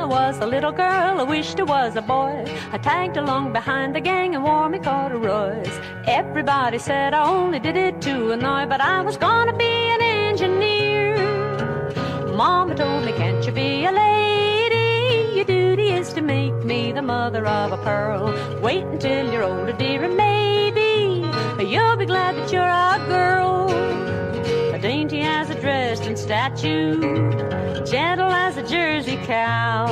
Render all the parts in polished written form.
was a little girl, I wished I was a boy. I tagged along behind the gang and wore me corduroys. Everybody said I only did it to annoy, but I was gonna be an engineer. Mama told me, can't you be a lady? Your duty is to make me the mother of a pearl. Wait until you're older, dear, and maybe you'll be glad that you're a girl. Dainty as a dressed-in statue, gentle as a Jersey cow,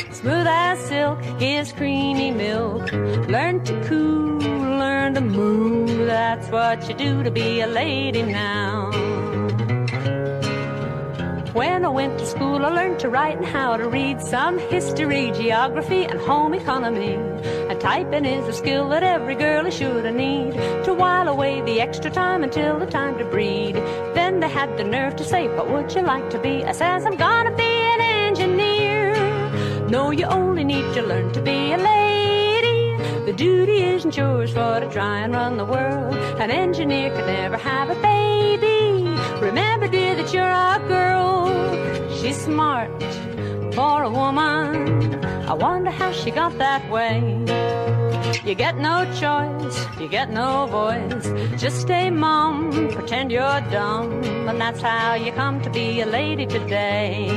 smooth as silk, gives creamy milk. Learn to coo, learn to moo, that's what you do to be a lady now. When I went to school, I learned to write and how to read, some history, geography, and home economy. And typing is a skill that every girl is sure to need, to while away the extra time until the time to breed. Then they had the nerve to say, what would you like to be? I says, I'm gonna be an engineer. No, you only need to learn to be a lady. The duty isn't yours for to try and run the world. An engineer could never have a baby. Remember, dear, that you're a girl. She's smart for a woman. I wonder how she got that way. You get no choice, you get no voice. Just stay mum, pretend you're dumb, and that's how you come to be a lady today.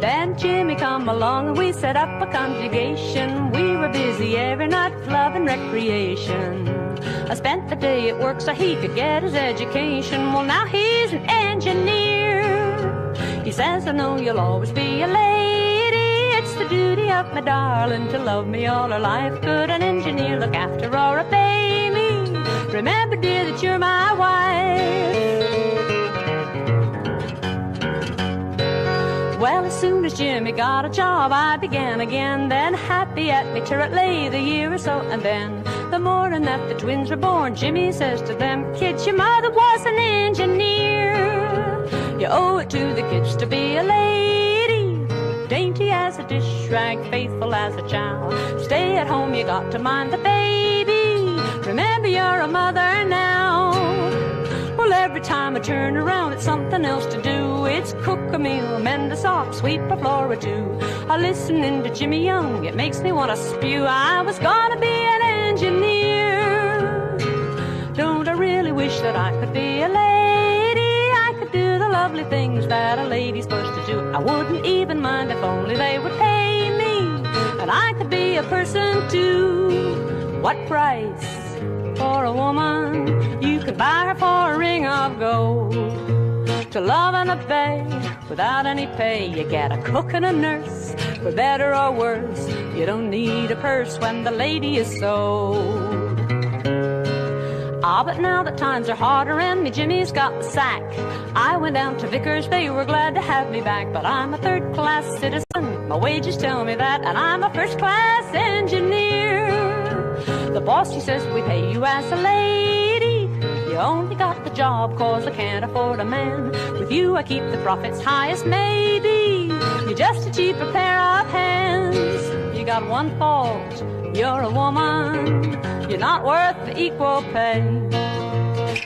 Then Jimmy come along and we set up a congregation. We were busy every night with love and recreation. I spent the day at work so he could get his education. Well, now he's an engineer. He says, I know you'll always be a lady. It's the duty of my darling to love me all her life. Could an engineer look after or obey me? Remember, dear, that you're my wife. Well, as soon as Jimmy got a job, I began again. Then happy at me turret lay the year or so. And then the morning that the twins were born, Jimmy says to them, kids, your mother was an engineer. You owe it to the kids to be a lady. Dainty as a dish rag, faithful as a child. Stay at home, you got to mind the baby. Remember, you're a mother now. Well, every time I turn around, it's something else to do. It's cook a meal, mend a sock, sweep a floor or two. I listening to Jimmy Young, it makes me want to spew. I was gonna be an engineer. Don't I really wish that I could be a lady? I could do the lovely things that a lady's supposed to do. I wouldn't even mind if only they would pay me. And I could be a person too. What price for a woman? You could buy her for a ring of gold. To love and obey without any pay. You get a cook and a nurse, for better or worse. You don't need a purse when the lady is sold. Ah, but now that times are harder and me Jimmy's got the sack, I went down to Vickers, they were glad to have me back. But I'm a third-class citizen, my wages tell me that, and I'm a first-class engineer. The boss, he says, we pay you as a lady. You only got the job cause I can't afford a man. With you I keep the profits highest maybe. You're just a cheaper pair of hands. You got one fault, you're a woman. You're not worth the equal pay.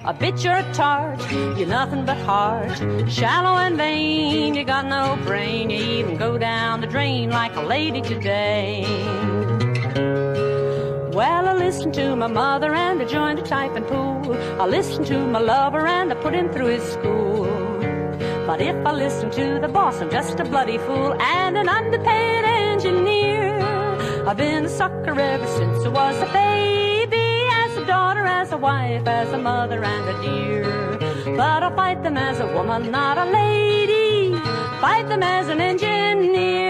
A bitch or a tart, you're nothing but heart. Shallow and vain, you got no brain. You even go down the drain like a lady today. Well, I listened to my mother and I joined a typing pool. I listened to my lover and I put him through his school. But if I listen to the boss, I'm just a bloody fool and an underpaid engineer. I've been a sucker ever since I was a baby, as a daughter, as a wife, as a mother and a dear. But I'll fight them as a woman, not a lady. Fight them as an engineer.